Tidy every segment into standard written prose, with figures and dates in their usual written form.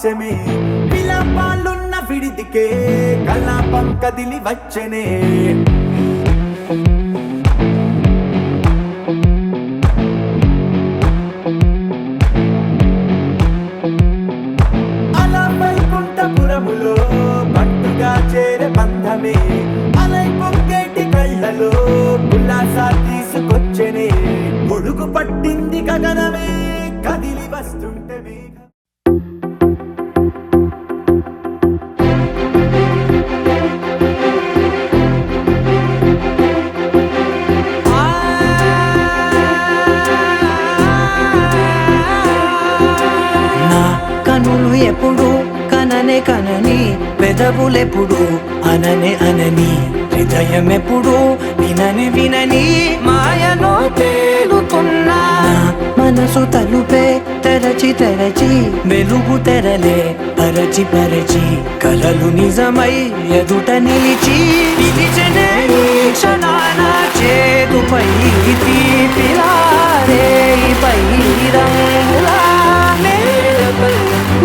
ఆకాశమే విలాపాలున్న విడిదికే కలాపం కదిలి వచ్చనే అలా వైకుంఠపురములో పట్టుగా చేరే బంధమే అలై పొంగేటి కళ్ళలో ఉల్లాసా తీసుకొచ్చనే గొడుగు పట్టింది గగనమే కదిలి వస్తుంటే నా కనులు ఎప్పుడు కననే కనని పెదవులెప్పుడు అననే అనని హృదయం ఎప్పుడు వినని వినని మాయలో తేలుతున్నా మనసు తలుపే తెరచి తెరచి వెలుగు తెరలే పరచి పరచి కలలు నిజమై ఎదుట నిలిచి పిలిచనే ఈ క్షణాన చేతుపై తీపిలారే పై రంగులా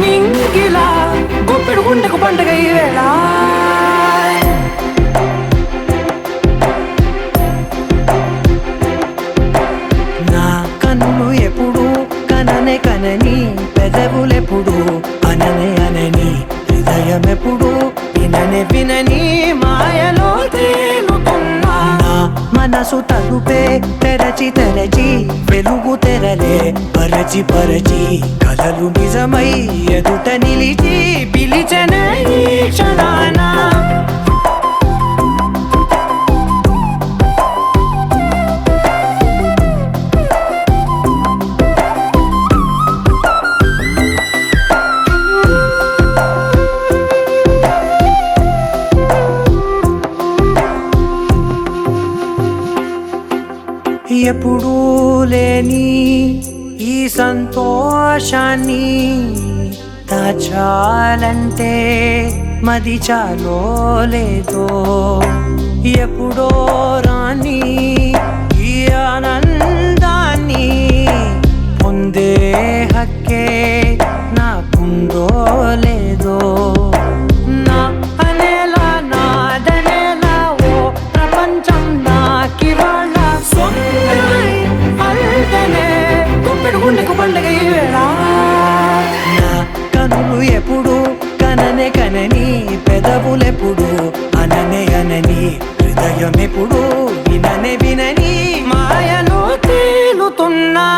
నింగిలా గొప్పెడు గుండెకు పండుగ ఈ వేళ నా కన్నులు ఎప్పుడు కననే కనని పెదవులెప్పుడు అననే అనని హృదయం ఎప్పుడు విననే వినని మాయలో తేలుతున్నా మనసు తలుపే తెరచి తెరచి వెలుగు తెరలే పరచి పరచి కలలు నిజమై ఎదుట నిలిచి పిలిచనే ఈ క్షణాన ఎప్పుడూ లేని ఈ సంతోషాన్ని దాచాలంటే మది చాలో లేదో ఎప్పుడో రాని ఈ ఆనందాన్ని పొందే హక్కే నాకుందో లేదో నా అనేలా నాదనేలా ఓ ప్రపంచం నాకివాళ గుండెకు పండుగ ఈ వేళ నా కనులు ఎప్పుడు కననే కనని పెదవులెప్పుడు అననే అనని హృదయం ఎప్పుడు విననే వినని మాయలో తేలుతున్నా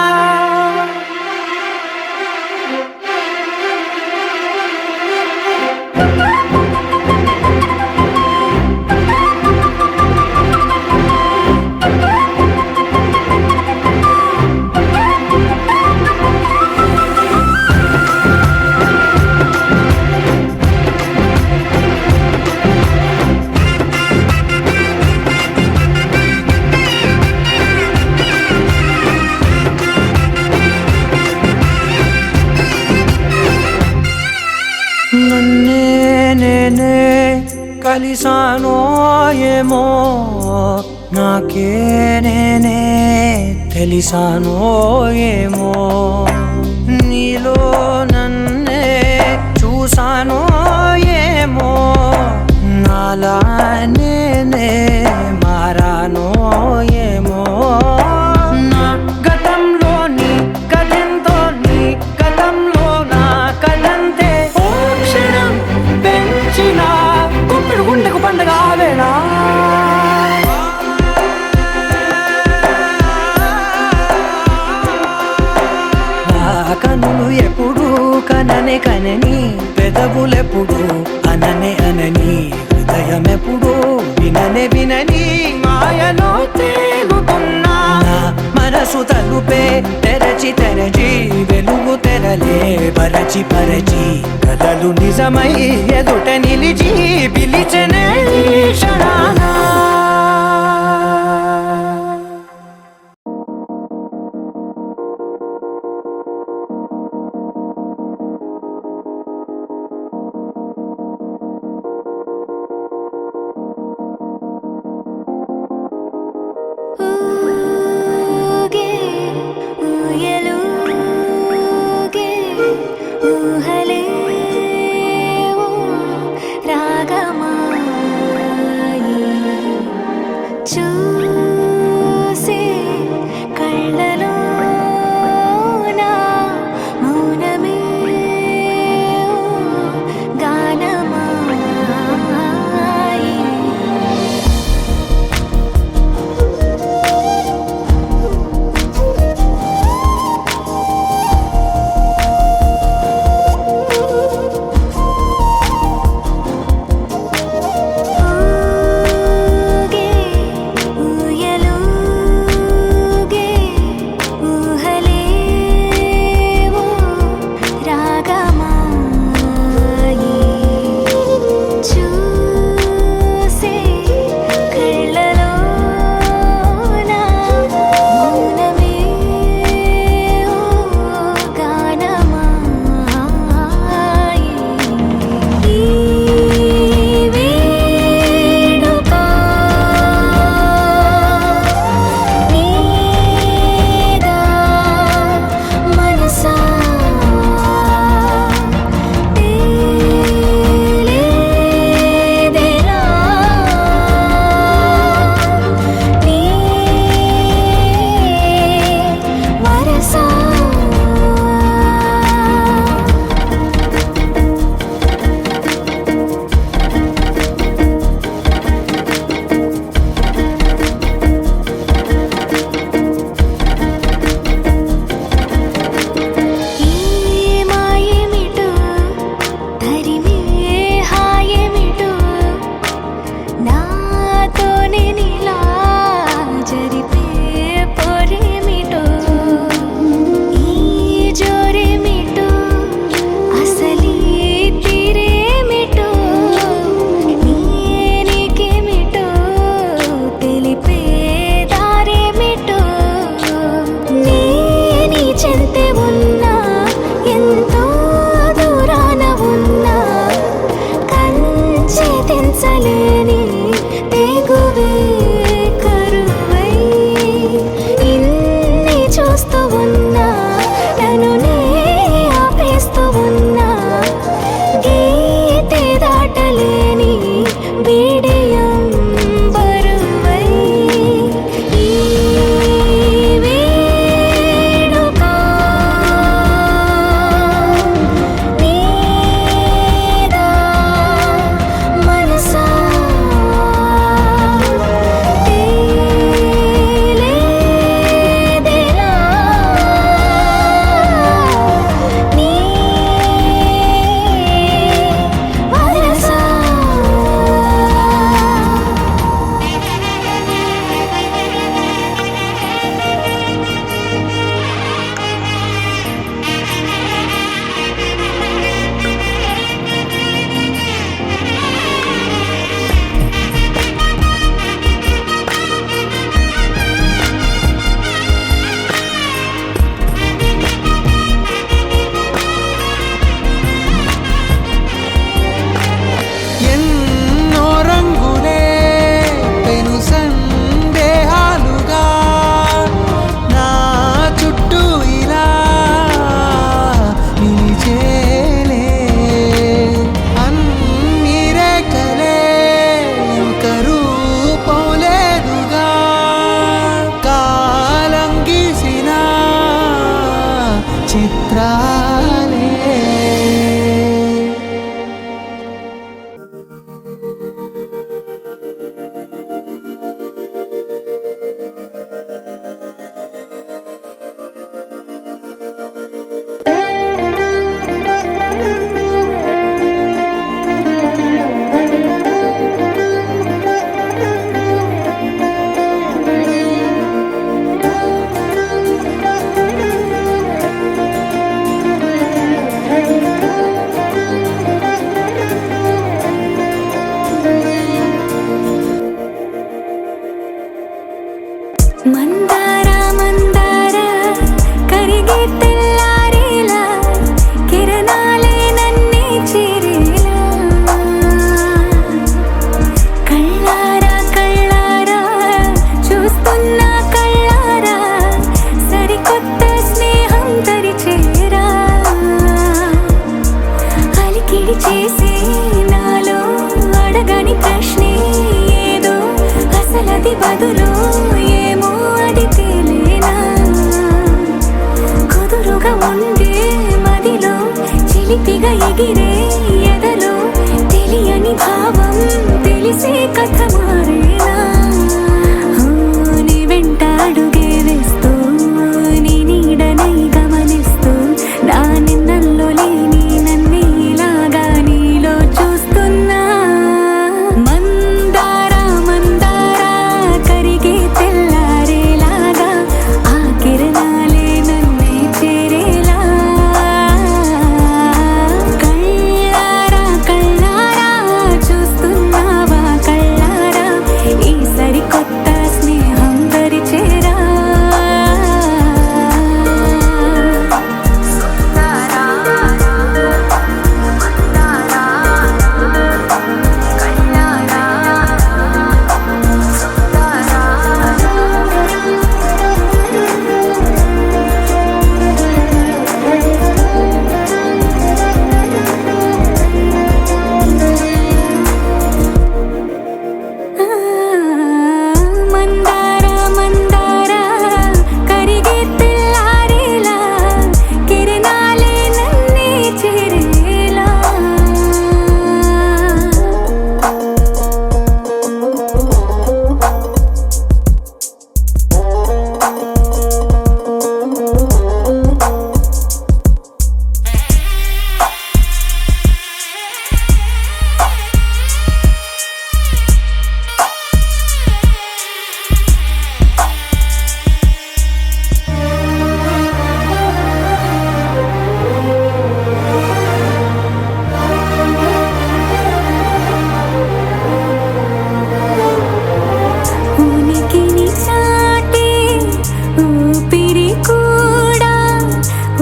నన్నే నేనే కలిసానో ఏమో నాకే నేనే తెలిసానో ఏమో నీలో నన్నే చూసానో ఏమో నాలా నేనే మారానో ఏమో నా గతంలోని కథంతో నీ గతంలో నా కథంతే గుండెకు పండుగ వేళ కనులు ఎప్పుడు కననే కనని పెదవులెప్పుడు అననే అనని హృదయం ఎప్పుడు విననే వినని మాయలో తేలుతున్నా మనసు తలుపే తెరచి తెరచి వెలుగు తెరలే పరచి పరచి కలలు నిజమై ఎదుట నిలిచి పిలిచనే క్షణాన ఊయలుగే ఊహలే మందార మందార కరిగే తెల్లారేలా కిరణాలే నన్నే చేరేలా కళ్ళారా కళ్ళారా చూస్తున్నా కళ్ళారా సరికొత్త స్నేహం తరిచేరా అలికిడి చేసే నాలో అడగని ప్రశ్నే ఏదో అసలది బదులు ఏమో అది తేలేనా కుదురుగా ఉండే మదిలో చిలిపిగా ఎగిరే ఎదలో తెలియని భావం తెలిసే కథ మారేనా నీ వెంట అడుగే వేస్తూ నీ నీడనై గమనిస్తూ నా నిన్నల్లో లేని నన్నే ఇలాగా నీలో చూస్తున్నా మందార మందార కరిగే తెల్లారేలాగా ఆ కిరణాలే నన్నే చేరేలా కళ్ళారా కళ్ళారా చూస్తున్నావా కళ్ళారా ఈ సరికొత్త స్నేహం పరిచేరా మందార మందార కరిగే తెల్లారేలా కిరణాలే నన్నే చేరేలా ఉనికిని చాటే ఊపిరి కూడా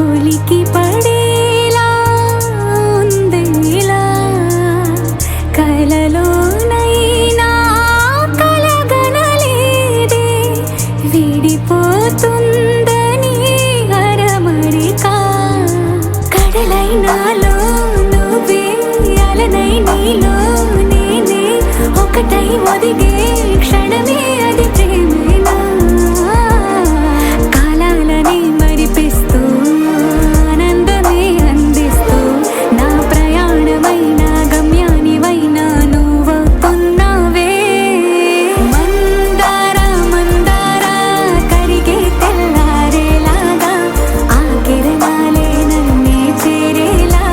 ఉలికి పడేలా ఉందేలా కలలోనైనా కలగనలేదే విడిపోతుందని అరమరిక కడలైనాలో నువ్వే అలనై నీలో నేనే ఒకటై ఒదిగే క్షణమే అది ప్రేమేనా కాలాలని మరిపిస్తూ ఆనందమే అందిస్తూ నా ప్రయాణమైన గమ్యానివైనా నువ్వవుతున్నావే మందార మందార కరిగే తెల్లారేలాగా ఆ కిరణాలే నన్నే చేరేలా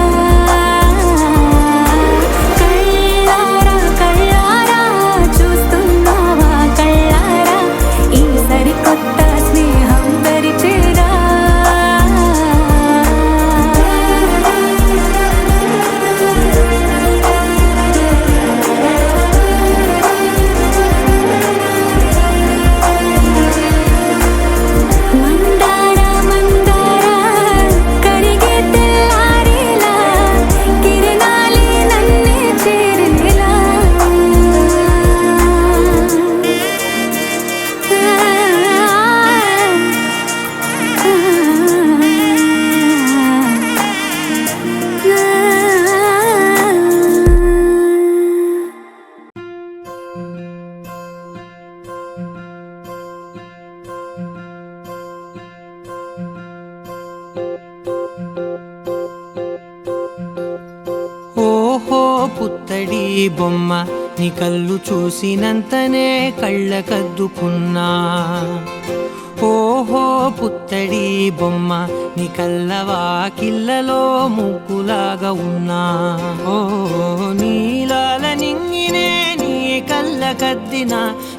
కళ్ళారా కళ్ళారా చూస్తున్నావా కళ్ళారా ఈ సరికొత్త స్నేహం పరిచేరా మందార మందార కరిగే తెల్లారేలా కిరణాలే నన్నే చేరేలా ఓహో పుత్తడి బొమ్మ నీ కళ్ళు చూసినంతనే కళ్ళకద్దుకున్నా ఓహో పుత్తడి బొమ్మ నీ కళ్ళవాకిళ్ళలో ముగ్గులాగా ఉన్నా ఓ నీలాల నింగినే నీ కళ్ళకద్దిన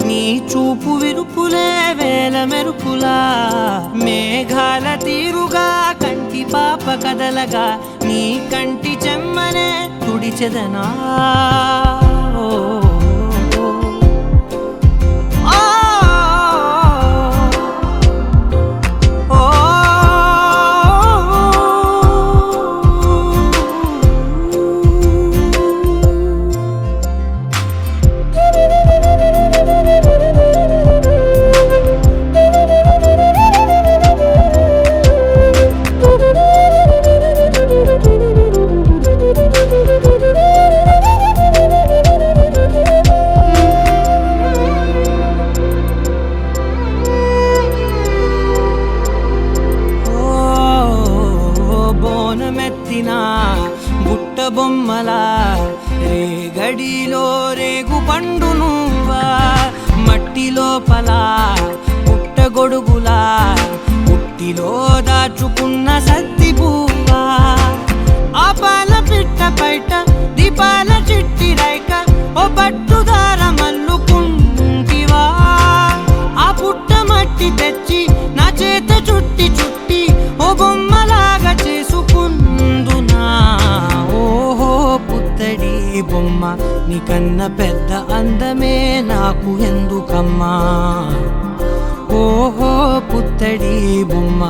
నీ చూపు విరుపులే వేల మెరుపులా మేఘాల తీరుగా కంటి పాప కదలగా నీ కంటి చెమ్మనే తుడిచెదనా ఓ లోపల పుట్టగొడుగులా పుట్టిలో దాచుకున్న సత్తి పువ్వా ఆ పాల పిట్ట బయట దీపాల చిట్టి రైక ఓ పట్టుదార మల్లుకుంటివా ఆ పుట్ట మట్టి తెచ్చి నా చేత చుట్టి చుట్టి ఓ బొమ్మలాగా చేసుకుందునా ఓహో పుత్తడి బొమ్మ నీకన్న పెద్ద అందమే నాకు ఎందుకమ్మా ఓహో పుత్తడి బొమ్మ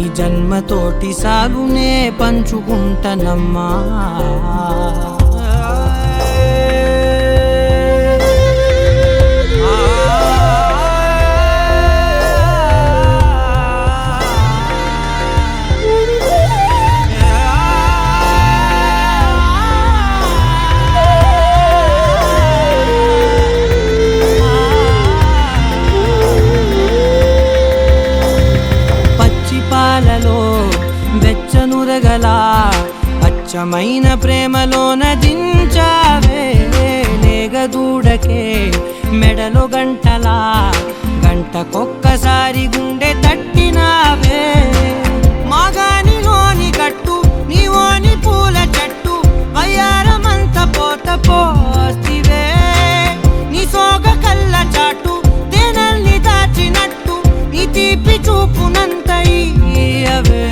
ఈ జన్మతోటి సాగునే పంచుకుంటనమ్మా పాలలో వెచ్చనురగల అచ్చమైన ప్రేమలోన దించావే లేగదూడకే మెడలో గంటలా గంటకొక్కసారి గుండె తట్టినావే మాగానిలోని గట్టు నీవోని పూల చెట్టు వయ్యారమంత పోత పోస్తివే నీ సోగ కళ్ళ చాటు తేనల్ని దాచినట్టు నీ తీపి చూపునంత అవే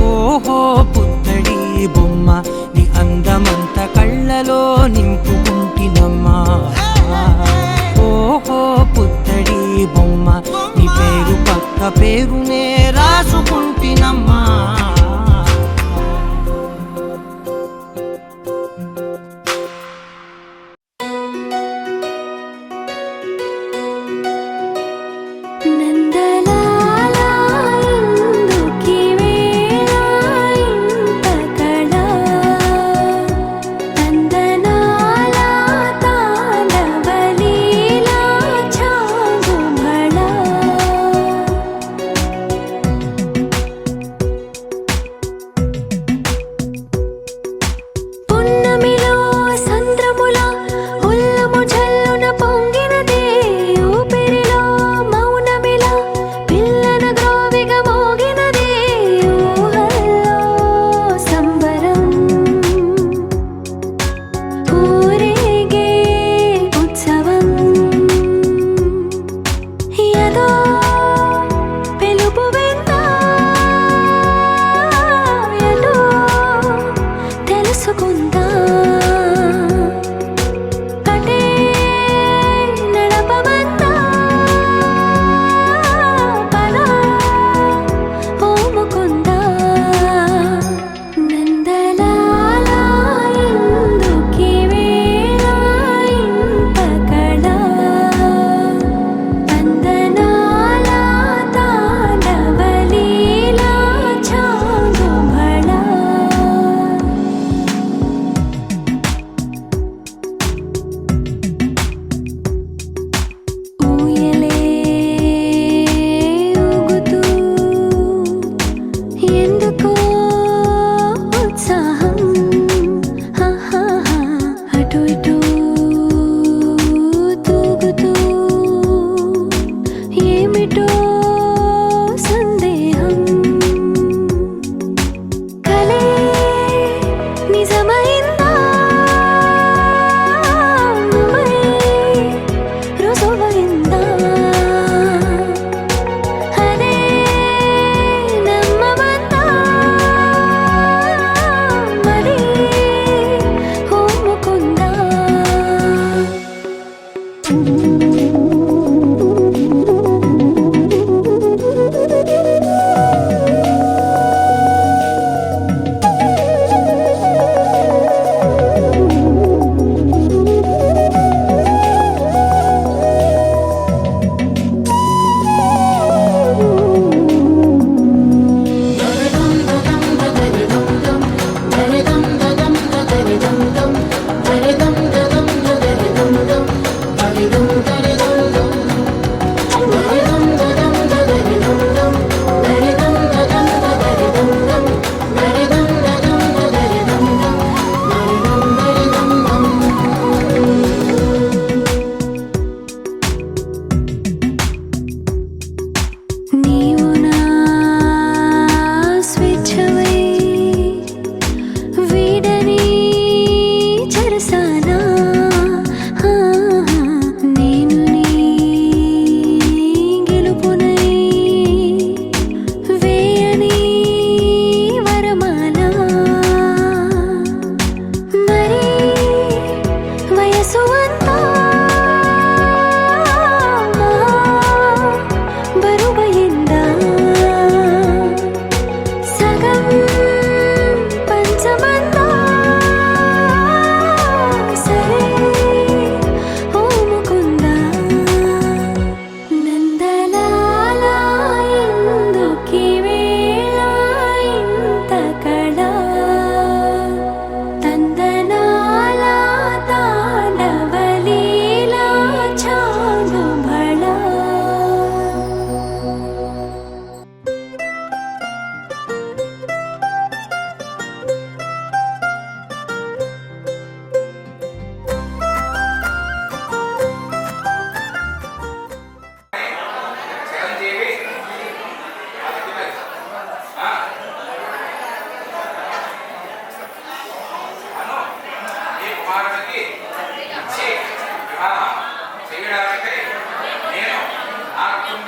ఓహో పుత్తడి బొమ్మ నీ అందమంత కళ్ళలో నింపుకుంటినమ్మా ఓహో పుత్తడి బొమ్మ నీ పేరు పక్క పేరునే రాసుకుంటినమ్మా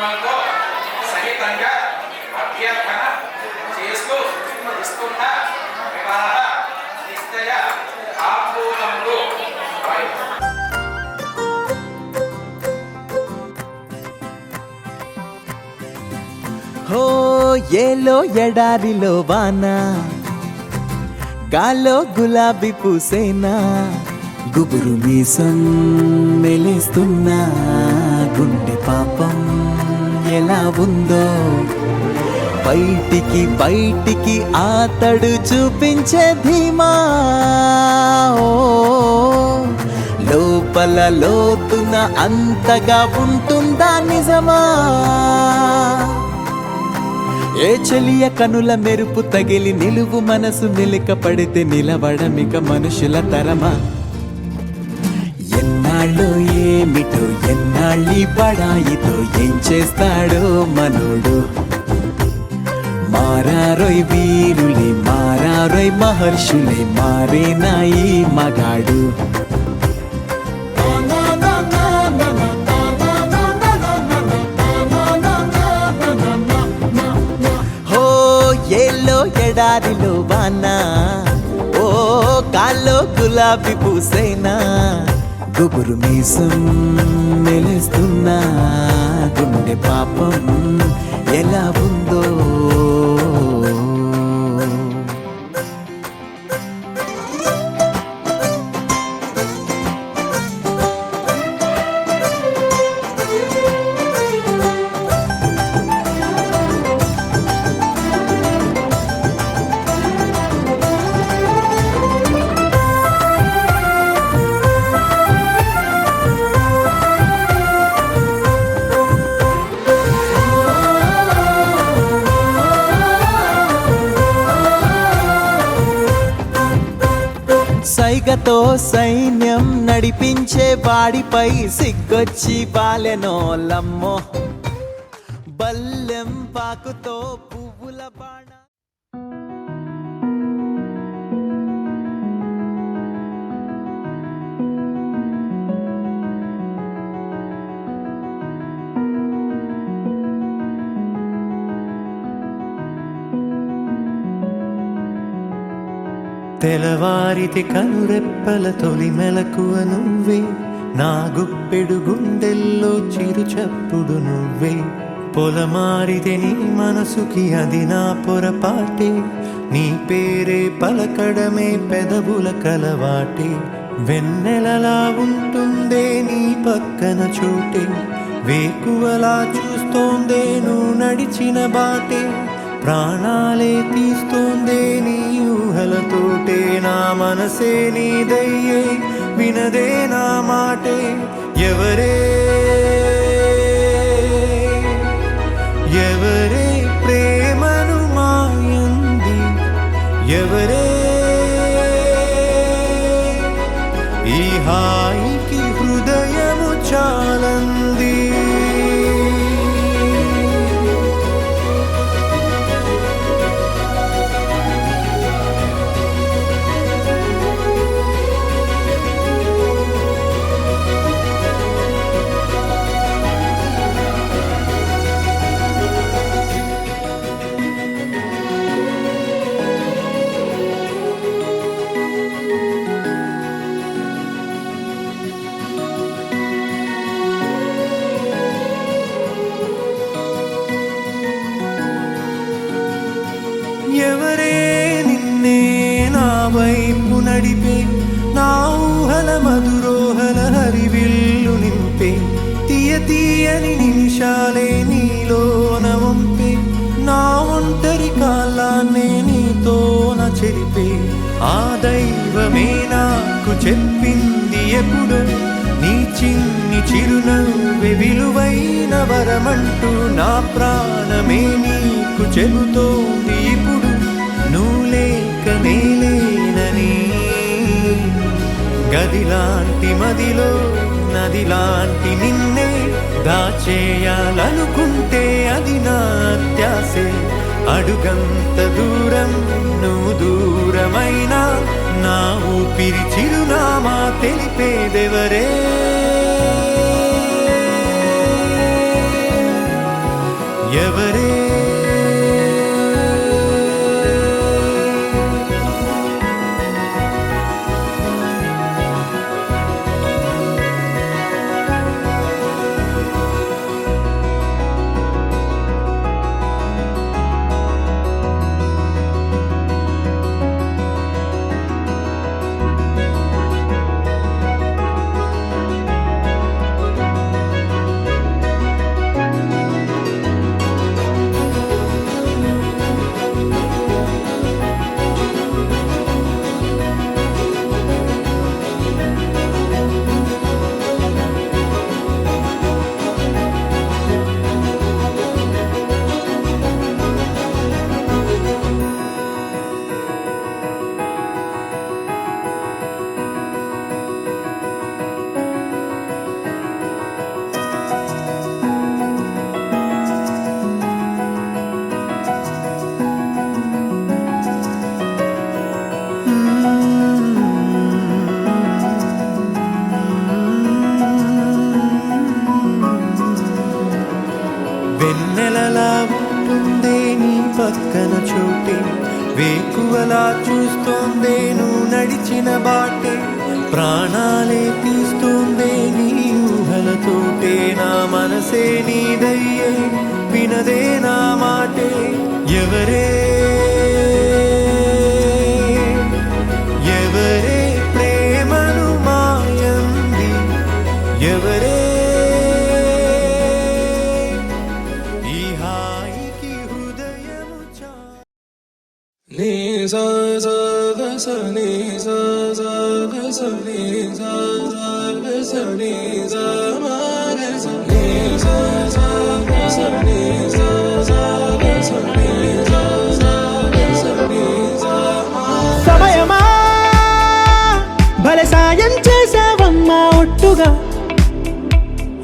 కుటుంబంతో సహితంగా అభ్యర్థన చేస్తూ ఇస్తున్న వివాహ నిశ్చయ ఆందోళనలు హో ఏలో ఎడారిలో వాన గాలో గులాబీ పూసేనా గుబురు మీసం మెలేస్తున్నా గుండె పాపం ఎలా ఉందో బయటికి ఆతడు చూపించే ధీమా ఓ, లోపల లోతున అంతగా ఉంటుందా నిజమా ఏ చెలియ కనుల మెరుపు తగిలి నిలువు మనసు నిలిక పడితే నిలబడమిక మనుషుల తరమా ఎన్నాళ్ళు ఏమిటో ఎన్నాళ్ళి బడాయితో ఏం చేస్తాడో మనోడు మారారోయ్ వీరులే మారారోయ్ మహర్షులే మారేనా ఈ మగాడు ఏలో ఎడారిలో వానా ఓ కాల్లో గులాబీ పూసేనా గుబురు మీసం మెలుస్తున్నా గుండె పాపం ఎలా ఉందో సైగతో సైన్యం నడిపించే వాడిపై సిగ్గొచ్చి బాలెనోలమ్మో బల్లెం పాకుతో పువ్వుల బాణ తెలవారితి కనురెప్పల తొలి మెలకువ నువ్వే నా గుప్పెడు గుండెల్లో చిరు చప్పుడు నువ్వే పొలమారితే నీ మనసుకి అది నా పొరపాటే నీ పేరే పలకడమే పెదవుల కలవాటే వెన్నెలలా ఉంటుందే నీ పక్కన చోటే వేకువలా చూస్తోందే నువ్వు నడిచిన బాటే ప్రాణాలే తీస్తోందే నీ ఊహలతోటే నా మనసే నీదయ్యే వినదే నా మాటే ఎవరే ప్రేమను మాయంది ఎవరే ఈ హాయికి హృదయము చాలంది ఎవరే నిన్నే నా వైపు నడిపే నా ఊహల మధురోహల హరివిల్లు నింపే తీయని నిమిషాలే నీలోన వంపే నా ఒంటరి కాలాన్నే నీతోన చెరిపే ఆ దైవమే నాకు చెప్పింది ఎప్పుడు నీ చిన్ని చిరునవ్వే విలువైన వరమంటూ నా ప్రాణమే నీకు చెబుతోంది ఇప్పుడు నువ్వు లేక నేలేనని గదిలాంటి మదిలో నదిలాంటి నిన్నే దాచేయాలనుకుంటే అది నా అత్యాసే అడుగంత దూరం నువ్వు దూరమైనా నా ఊపిరి చిరునామా తెలిపేదెవరే ఎవరే వెన్నెలలా ఉంటుందే నీ పక్కన చోటే వేకువలా చూస్తోందే నువ్వు నడిచిన బాటే ప్రాణాలే తీస్తోందే నీ ఊహలతోటే నా మనసే నీదయ్యే వినదే నా మాటే ఎవరే ఎవరే ప్రేమను మాయంది ఎవరే ఈ హాయికి హృదయము చా నీ సా సా గ స నీ సా సా గ స నీ సా సా గ స నీ సా మా గ స నీ సా సా గ స నీ సా సా గ స నీ సా సా గ స నీ సా మా సమయమా భలే సాయం చేసావమ్మా ఒట్టుగా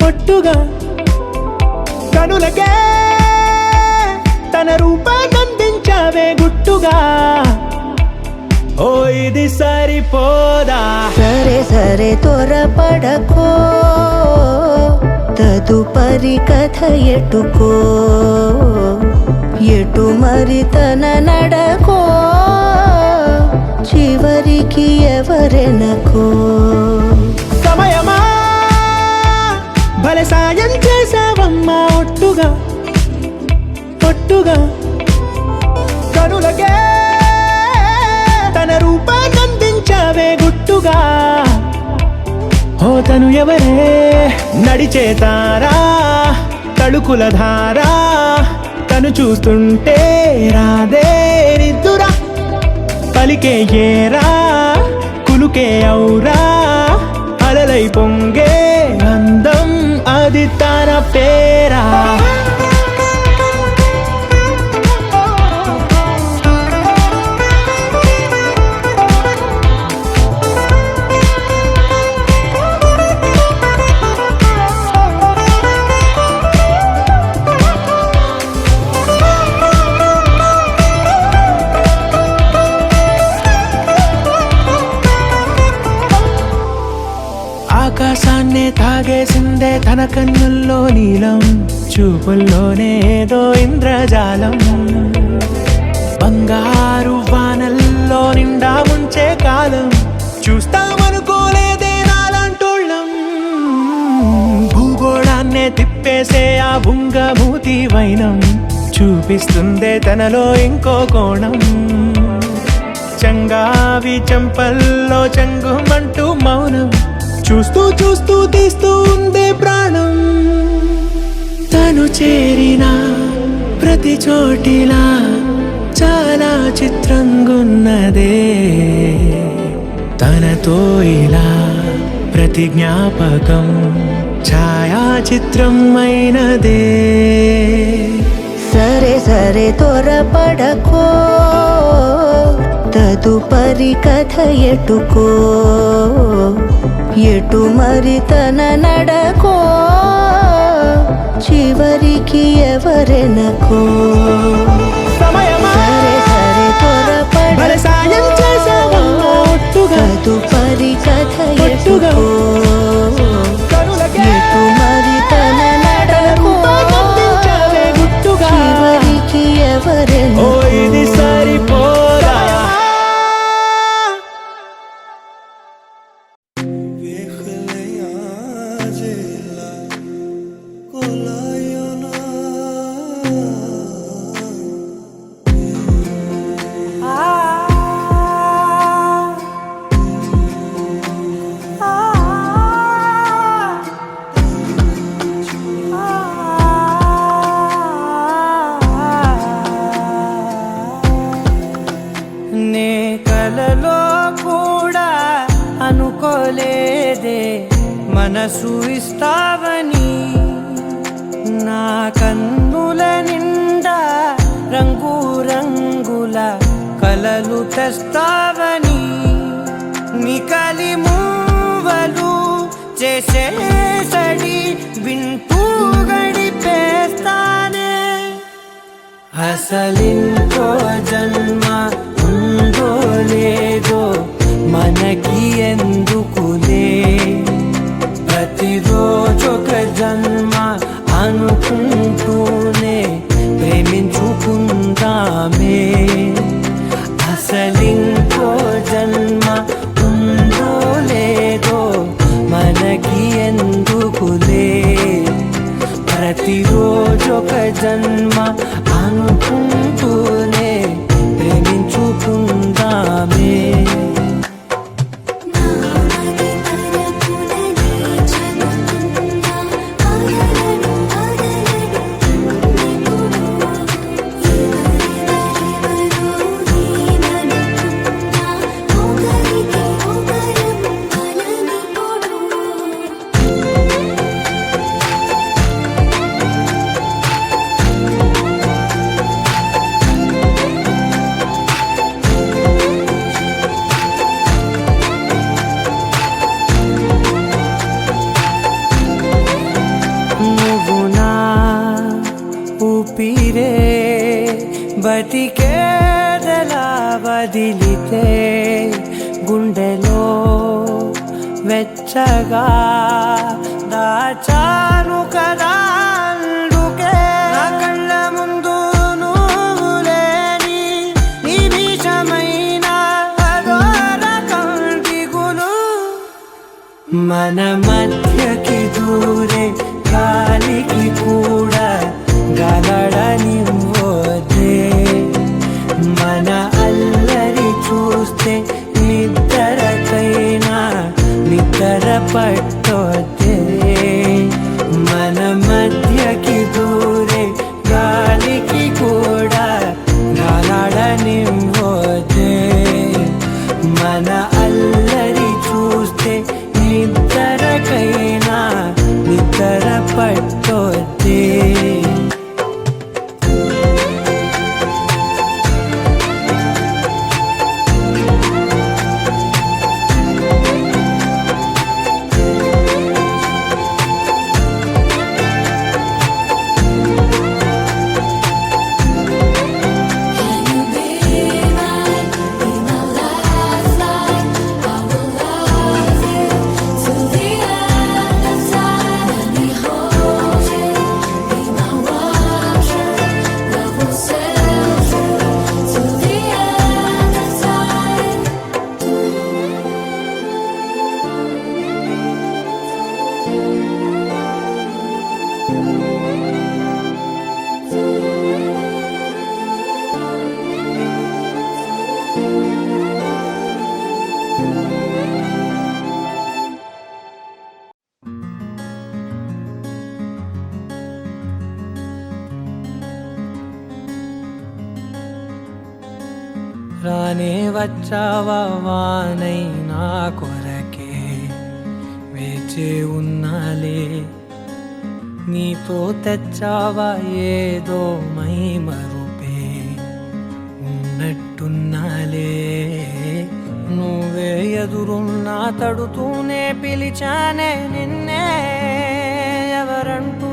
ఒట్టుగా కనులకే తన రూపాన్నందించావే గుట్టుగా ఓ ఇది సరిపోదా సరే సరే త్వరపడకో తదుపరి కథ ఎటుకో ఎటు మరి తన నడకో చివరికి ఎవరెనకో సమయమా భలే సాయం చేసావమ్మా ఒట్టుగా ఒట్టుగా కనులకే తన రూపాన్నందించావే గుట్టుగా ఓ తను ఎవరే నడిచే తారా తళుకుల ధారా తను చూస్తుంటే రాదే నిద్దురా పలికే ఏరా కులుకే ఔరా అలలై పొంగే అందం అది తన పేరా ఆకాశాన్నే తాగేసిందే తన కన్నుల్లో నీలం చూపుల్లోనే ఏదో ఇంద్రజాలం బంగారు వానల్లో నిండా ముంచే కాలం చూస్తామనుకోలేదే నాలాంటోళ్ళం భూగోళాన్నే తిప్పేసే ఆ బుంగమూతి వైనం చూపిస్తుందే తనలో ఇంకో కోణం చంగావి చెంపల్లో చెంగుమంటూ మౌనం చూస్తూ చూస్తూ తీస్తూ ఉందే ప్రాణం తను చేరిన ప్రతి చోటిలా చాలా చిత్రంగున్నదే తనతో ఇలా ప్రతి జ్ఞాపకం ఛాయాచిత్రం అయినదే సరే సరే త్వరపడకో తదుపరి కథ ఎటుకో ఎటు మరి తన నడకో చివరికి ఎవరెనకో సమయమా సరే సరే భలే సాయం చేసావమ్మా ఒట్టుగా తదుపరి కథ ఒట్టుగా ఎటుకో కనులకే ఎటు మరి తన నడకో రూపాన్నందించావే గుట్టుగా తెస్తావని నికలి మూవలు చేసేసడి వింటూ గడిపేస్తానే అసలింకో జన్మ ఉందో లేదో మనకి ఎందుకులే ప్రతిరోజొక జన్మ అనుకుంటూనే ప్రేమించుకుందామే అసలింకో జన్మ ఉందో లేదో మనకి ఎందుకులే ప్రతిరోజొక జన్మ అనుకుంటూనే ప్రేమించుకుందామే ఊపిరే బతికేదలా వదిలితే గుండెలో వెచ్చగా దాచాను కదా అందుకే నా కళ్ళ ముందు నువ్వు లేని నిమిషమైన అదోర కంటిగులు మన మధ్యకి దూరే గాలికి కూడా గలడనివ్వదే మన అల్లరి చూస్తే నిద్రకైనా నిద్ర పట్టొద్దే మన మధ్యకి దూరే గాలికి కూడా గలడనివ్వదే మన అల్లరి చూస్తే నిద్రకైనా నిద్ర పట్టొద్దే రానే వచ్చావా వానై నా కొరకే వేచే ఉన్నాలే నీతో తెచ్చావా ఏదో మై మరుపే ఉన్నట్టున్నాలే నువ్వే ఎదురున్నా తడుతూనే పిలిచానే నిన్నే ఎవరంటూ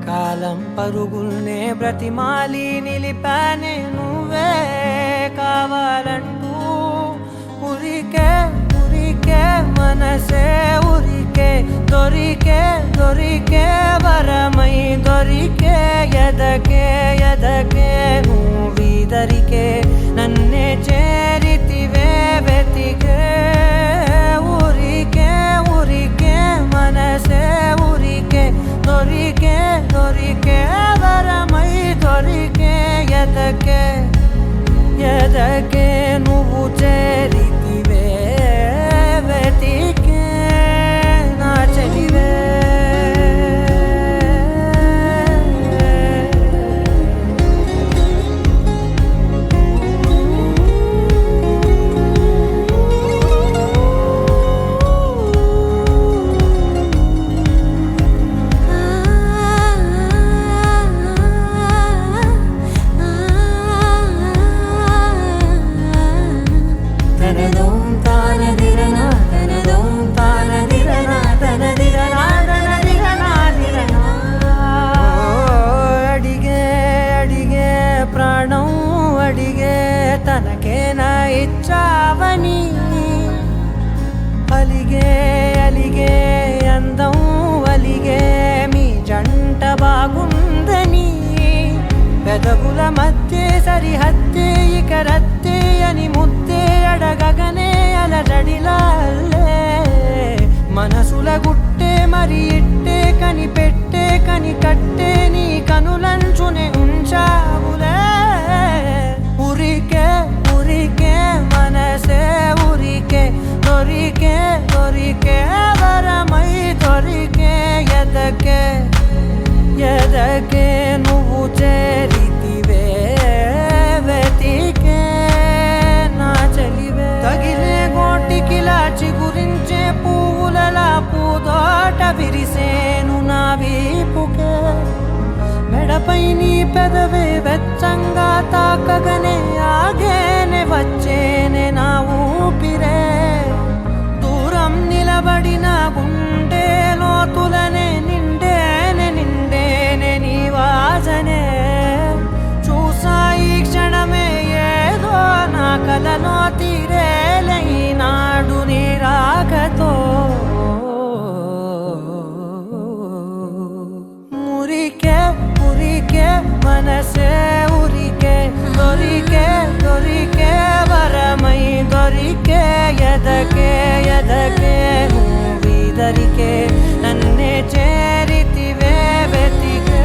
కాలం పరుగుల్నే బ్రతిమాలి నిలిపానే నువ్వే కావాలంటూ ఉరికే ఉరికే మనసే ఉరికే దొరికే దొరికే వరమై దొరికే ఎదకే ఎదకే నువ్విదరికే నన్నే చేరితివే వెతికే ఉరికే ఉరికే మనసే ఉరికే దొరికే దొరికే వరమై దొరికే ఎదకే ఎదకే నువ్వు చేరితివే వెతికే నా చెలివే సరిహద్దే ఇక రద్దే అని ముద్దే అడగగనే అలజడిలా అల్లే మనసుల గుట్టే మరి ఇట్టే కనిపెట్టే కట్టే నీ కనులంచునే ఉంచావులే ఉరికే ఉరికే మనసే ఉరికే దొరికే దొరికే వరమై దొరికే ఎదకే ఎదకే నువ్వు చేరితివే వెతికే నా చెలివే తగిలే గోటికిలా చిగురించే పువ్వులలా పూదోట విరిసేను నా వీపుకే మెడపై నీ పెదవే వెచ్చంగా తాకగనే ఆగేనే వచ్చేనే నా ఊపిరే దూరం నిలబడిన గుండె లోతులనే నిండేనే నిండేనే నీ వాసనే చూసా ఈ క్షణమే ఏదో నా కలలో తీరేలై నాడు నీ రాకతో మురికే మురికే మనసే ఉరికే దొరికే దొరికే వరమై దొరికే ఎదకే ఎదకే నువ్విదరికే నన్నే చేరితివే వెతికే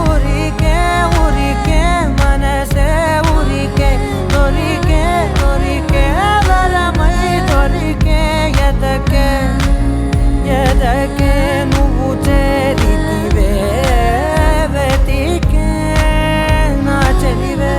ఉరికే ఉరికే మనసే ఉరికే దొరికే దొరికే వరమై దొరికే ఎదకే ఎదకే నువ్వు చేరితివే వెతికే నా చెలివే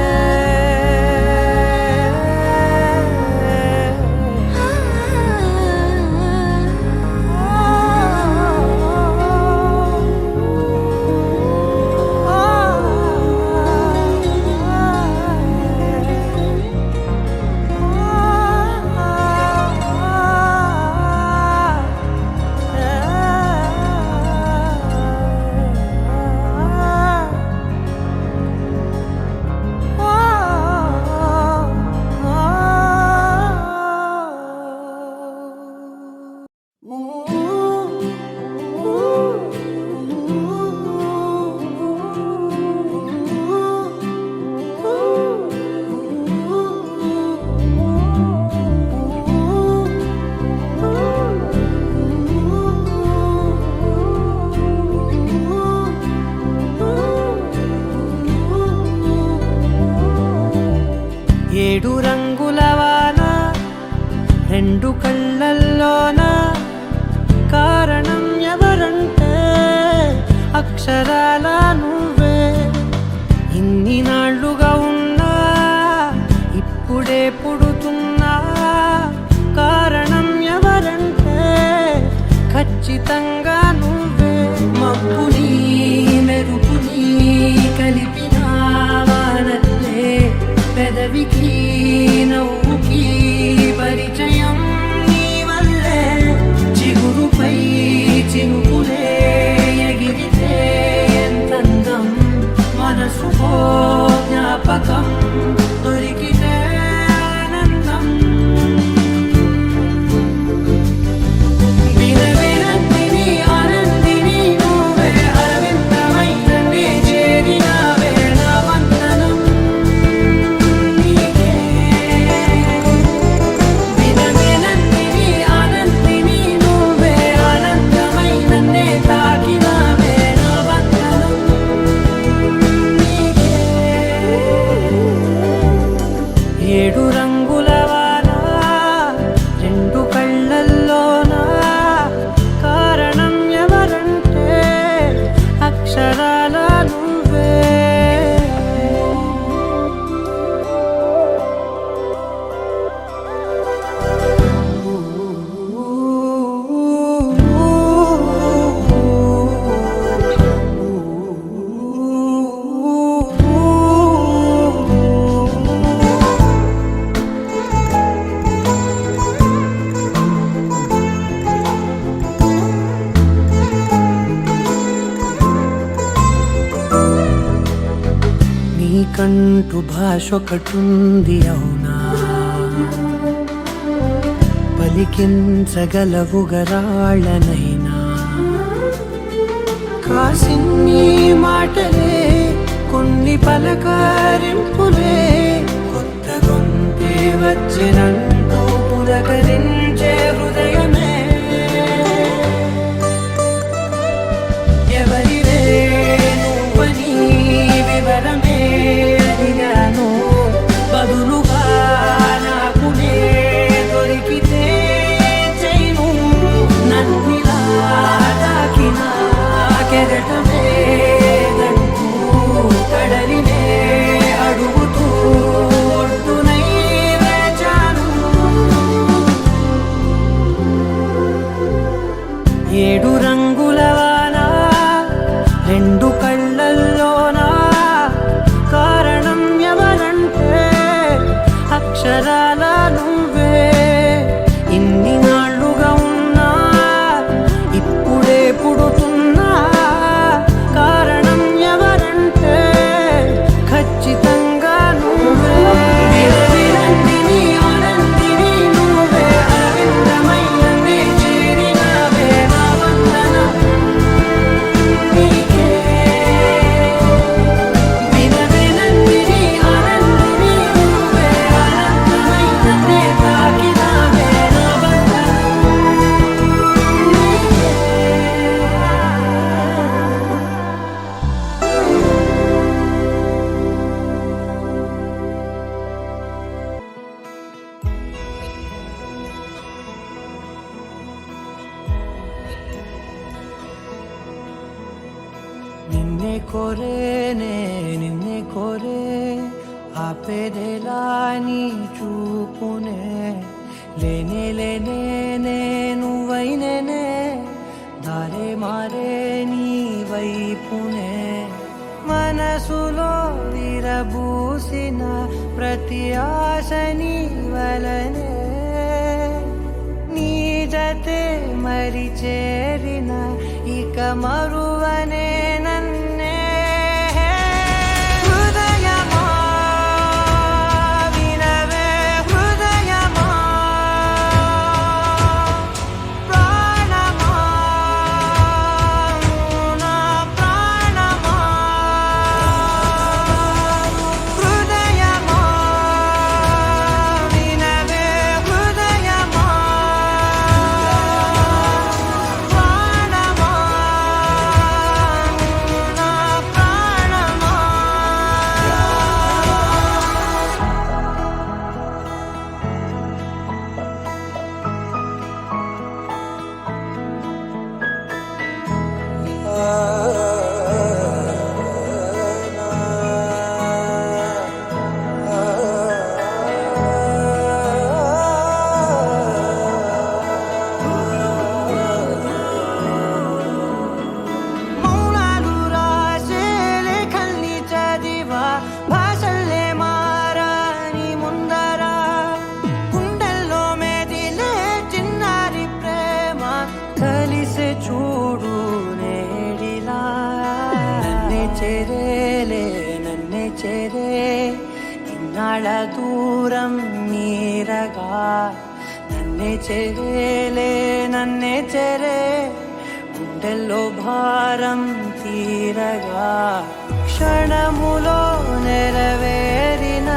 ఏడు రంగుల వాన రెండు కళ్ళల్లోన కారణం ఎవరంటే అక్షరాల నువ్వే ఇన్ని నాళ్ళుగా ఉన్నా ఇప్పుడే పుడుతున్నా కారణం ఎవరంటే ఖచ్చితంగా నువ్వే మబ్బుని మెరుపుని కలిపిన వానల్లే పెదవికి నవ్వుకి పరిచయం నీ వల్లే చిగురుపై చినుకులే ఎగిరితే ఎంతందం మనసుకో జ్ఞాపకం దొరికితే ఆనందం వినవినందిని ఆనందిని నువ్వే అరవిందమైన నీ చేరినావే నా వందనం నీకే వినవినందిని ఆనందిని నువ్వే ఆనందమైన నే తాకినావే నా వందనం నీకే ఏడు రంగుల వాన రెండు కళ్ళల్లోన కారణం ఎవరంటే అక్షరాల నువ్వే నీకంటూ భాష ఒకటుంది అవునా పలికించగలవు గరాళ్ళనైనా కాసిన్ని మాటలే కొన్ని పలకరింపులే కొత్త గొంతే వచ్చినంటూ పులకరించే హృదయమే ఎవరివే నువ్వని వివరమే అడిగాను బదులుగా నాకునే దొరికితే చేయను నన్నిలా తాకిన కెరటమే గంటూ కడలినే అడుగుతూ ఒడ్డునై వేచాను ఏడు రంగుల వాన రెండు కళ్ళల్లోనా కారణం ఎవరంటే అక్షరాల నువ్వే ఇన్ని నాళ్ళుగా ఉన్నా ఇప్పుడే పుడుతున్నా కారణం ఎవరంటే ఖచ్చితంగా నువ్వే విరవిరందిని ఆనందిని నువ్వే అరవిందమయ్యనే చేరినావే నా వందనం నీకే విరవిరందిని ఆనందిని నువ్వే అనంతమయ్యనే తాకినావే నా వందనం నీకే నిన్నే కోరేనే నిన్నే కోరే ఆపేదేలా నీ చూపునే లేనే లేనే నువ్వైనేనే దారే మారే నీ వైపునే మనసులో విరబూసిన ప్రతి ఆశ నీ వలనే నీ జతే మరి చేరిన ఇక మరువనే నన్నే హృదయమా వినవే హృదయమా ప్రాణమా నా ప్రాణమా హృదయమా వినవే హృదయమా ప్రాణమా నా ప్రాణమా మౌనాలు రాసే లేఖల్ని చదివా భాషల్లే మారాని ముందరా గుండెల్లో మెదిలే చిన్నారి ప్రేమ కలిసే చూడు నేడిలా నన్నే చేరే ఇన్నాళ్ళ దూరం మీరగా నన్నే చేరే గుండెల్లో భారం తీరగా క్షణములో నెరవేరిన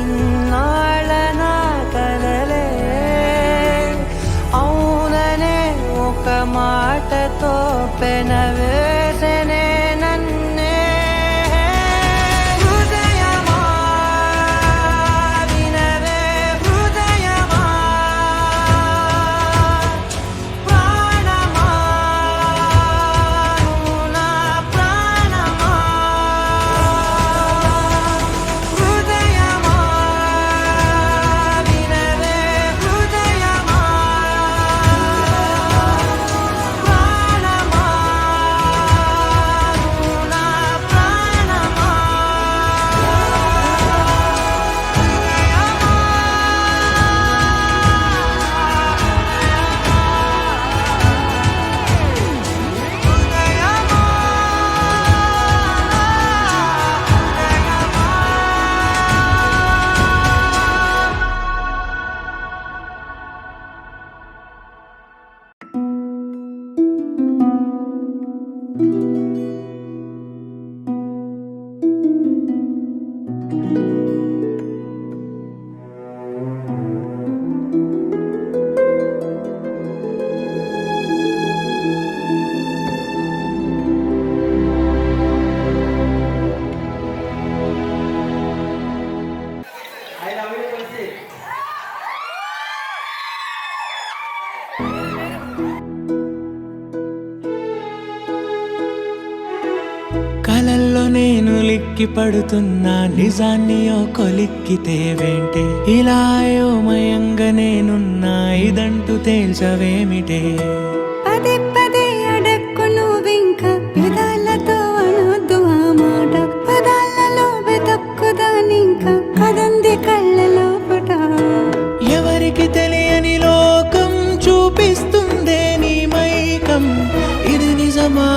ఇన్నాళ్ళ నా కలలే అవుననే ఒక మాటతో పెనవేసనే నన్నే హృదయమా వినవే హృదయమా ప్రాణమా నా ప్రాణమా హృదయమా వినవే హృదయమా ప్రాణమా కలల్లో నేను లిక్కి పడుతున్నా నిజాన్ని ఓ కొలిక్కితే వెంటే ఇలా అయోమయంగా నేనున్నా ఇదంటూ తేల్చవేమిటే పదే పదే అడక్కు నువ్వింక పెదాలతో అనొద్దు ఆ మాట పదాలలో వెతక్కుదానింక కదంది కళ్ళలో పట ఎవరికి తెలియని లోకం చూపిస్తుందే నీ మైకం ఇది నిజమా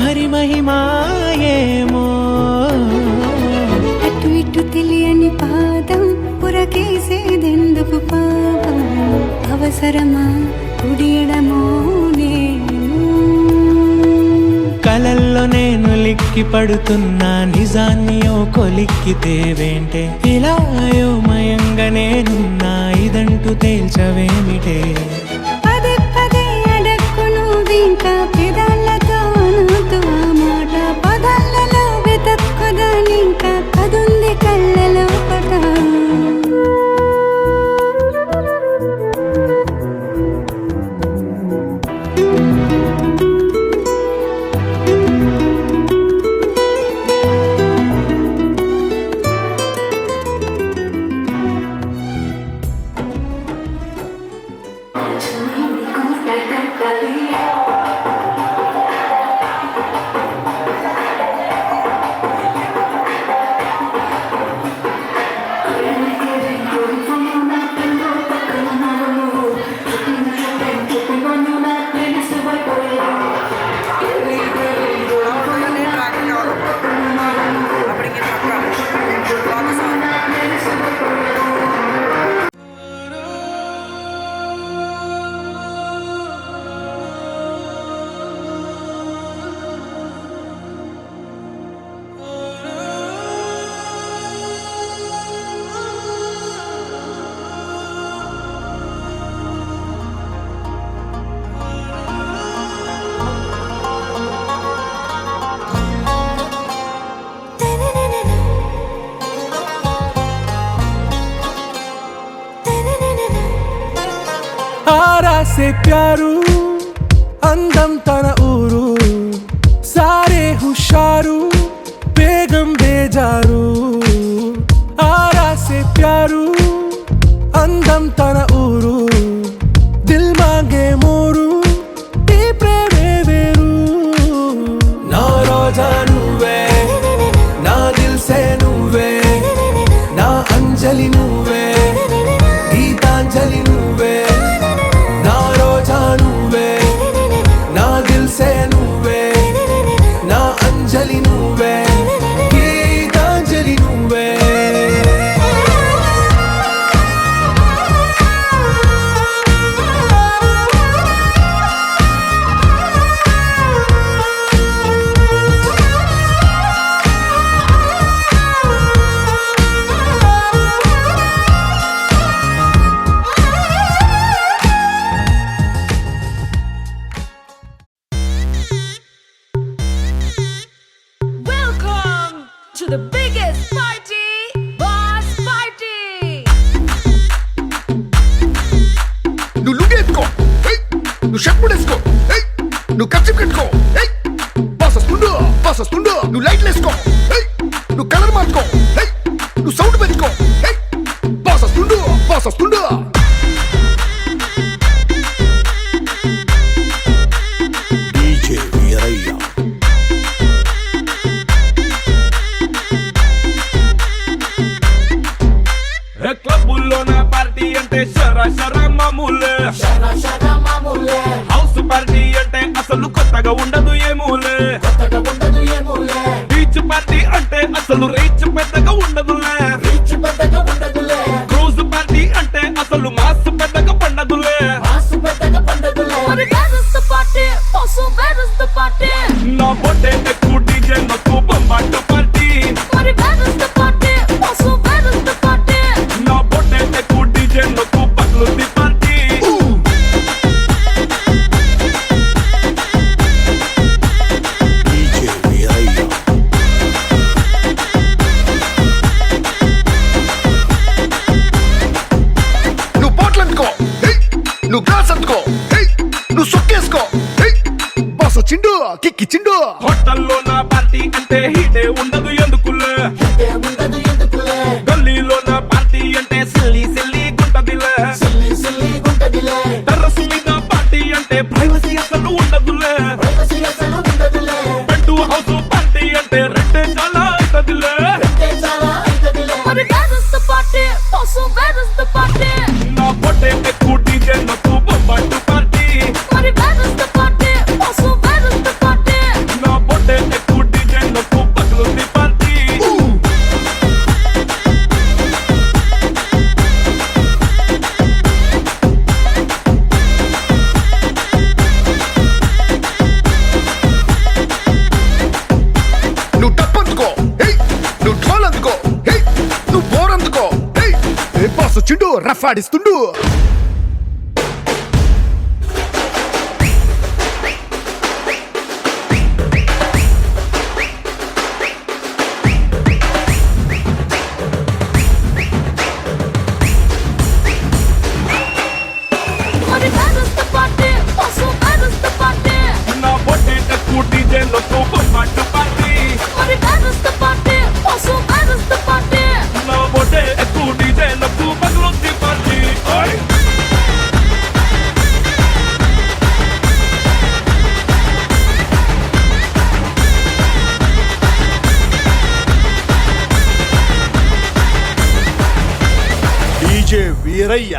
మరి మహిమాయేమో అటు ఇటు తెలియని పాదం పురకేసేదెందుకు పాపం అవసరమా కుడియడమో నేను కలల్లో నేను లిక్కి పడుతున్నా నిజాన్ని ఓ కొలిక్కితే వెంటే ఇలా అయోమయంగా నేనున్నా ఇదంటూ తేల్చవేమిటే పదే పదే అడక్కు నువ్వింక పెదాలతో అనొద్దు ఆ మాట పదాలలో వెతక్కుదానింక కదుంది కళ్ళలో పట आरा से प्यारू అందం తన ఊరు సారే హుషారు బేగం బేజారు ఆరా సే ప్యారు అందం తన ఊరు దిల్ మాంగే మోరు ఈ ప్రేమే వేరు నా రోజా నువ్వే నా దిల్ సే నువ్వే నా అంజలి నువ్వే గీతాంజలి నువ్వే నా రోజా నువ్వే నా దిల్ సే నువ్వే నా అంజలి నువ్వే గీతాంజలి నువ్వే Welcome to the biggest party, Boss Party! నువ్వు లుంగి ఎత్తుకో ఏయ్ నువ్వు షర్ట్ కూడా వేసుకో ఏయ్ నువ్వు కచ్చి కట్టుకో ఏయ్ బాస్ వస్తుండు నువ్వు లైట్లు వేసుకో ఏయ్ నువ్వు కలర్ మార్చుకో ఏయ్ నువ్వు సౌండ్ పెంచుకో ఏయ్ బాస్ వస్తుండు డీజే వీరయ్య క్లబ్బుల్లో నా పార్టీ అంటే శర మామూలే హౌస్ పార్టీ అంటే అసలు కొత్తగా ఉండదు ఏమూలే బీచ్ పార్టీ అంటే అసలు రీచ్ పెద్దగా ఉండదులే క్రూజ్ పార్టీ అంటే అసలు మాస్ పెద్దగా పండదులే But where is the party? Also, where is the party? నా బొట్టే ఎక్కువ డీజే నాకు బొమ్మాట party But where is the party? Also, where is the party? నా బొట్టే ఎక్కువ డీజే నాకు పట్లుంది పార్టీ డీజే వీరయ్య నువ్వు బాటిల్ అందుకో ఏయ్ నువ్వు గ్లాస్ అందుకో ఏయ్ నువ్వు సొక్కేసుకో ఏయ్ బాస్ వచ్చిండు కిక్కిచ్చిండు హోటల్లో నా పార్టీ అంటే హీటే ఉండదు ఎందుకులే గల్లీలో నా పార్టీ అంటే సిల్లి సిల్లి గుంటదిలే టెర్రస్ మీద పార్టీ అంటే ప్రైవసీ అసలు ఉండదులే బెడ్ హౌస్ పార్టీ అంటే రెండే చాలా అవుతదిలే మరి where is the party? Also, where is the party? నా పొట్టే ఎక్కువ డీజే నాకు బొంబాటు పార్టీ మరి where is the party? Also, where is the party? నా పొట్టే ఎక్కువ డీజే నాకు పగలుంది పార్టీ నువ్వు డబ్బందుకో హే నువ్వు ఢోల్ అందుకో హే నువ్వు బోర్ అందుకో హే ఏ బాస్ వచ్చిండు రఫ్ ఆడిస్తుండు మరి where is the party? Also, where is the party? నా పొట్టే ఎక్కువ డీజే నాకు బొంబాటు పార్టీ మరి where is the party? Also, where is the party? నా పొట్టే ఎక్కువ డీజే నాకు పగలుంది పార్టీ ఓయ్ డీజే వీరయ్య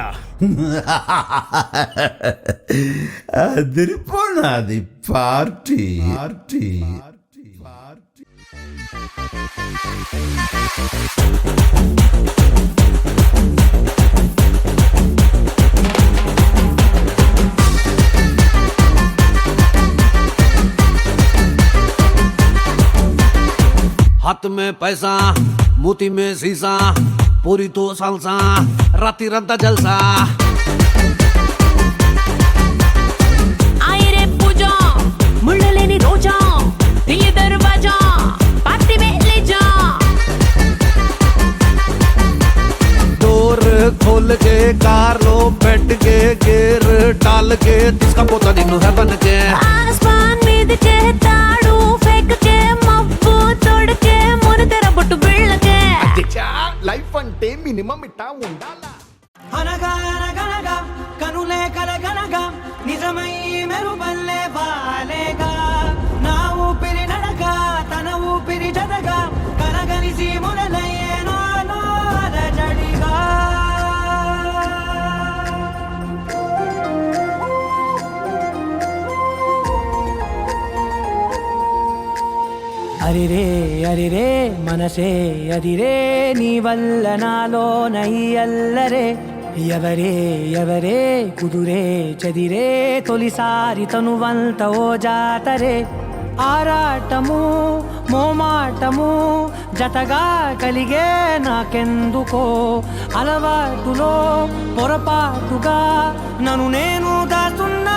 అదిరిపోనాది పార్టీ పార్టీ हाथ में पैसा मोती में शीशा पूरी तो सालसा राती रंता जलसा आए रे पूजा मुड़ लेनी रोजा ये दरवाजा पार्टी में ले जा डोर खोल के कार लो बैठ के गेर डाल के जिसका पोता निन्नु है बन के आसमान మీద के ताड़ू फेंक के मब्बू तोड़ के मुन तेरा बट्टू बिड़ के లైఫ్ అంటే మినిమం ఇట్టా ఉండాలా అనగా అనగనగా కనులే కలగనగా నిజమై మెరుపల్లే వాలేగా నా ఊపిరి నడగా తన ఊపిరి జదగా కలగలిసి మొదలయ్యే నాలో అలజడిగా అరిరే మనసే అదిరే నీ వల్ల నాలో నయ్యల్లరే ఎవరే ఎవరే కుదురే చదిరే తొలిసారి తనువంత ఓ జాతరే ఆరాటము మోమాటము జతగా కలిగే నాకెందుకో అలవాటులో పొరపాటుగా నన్ను నేను దాస్తున్నా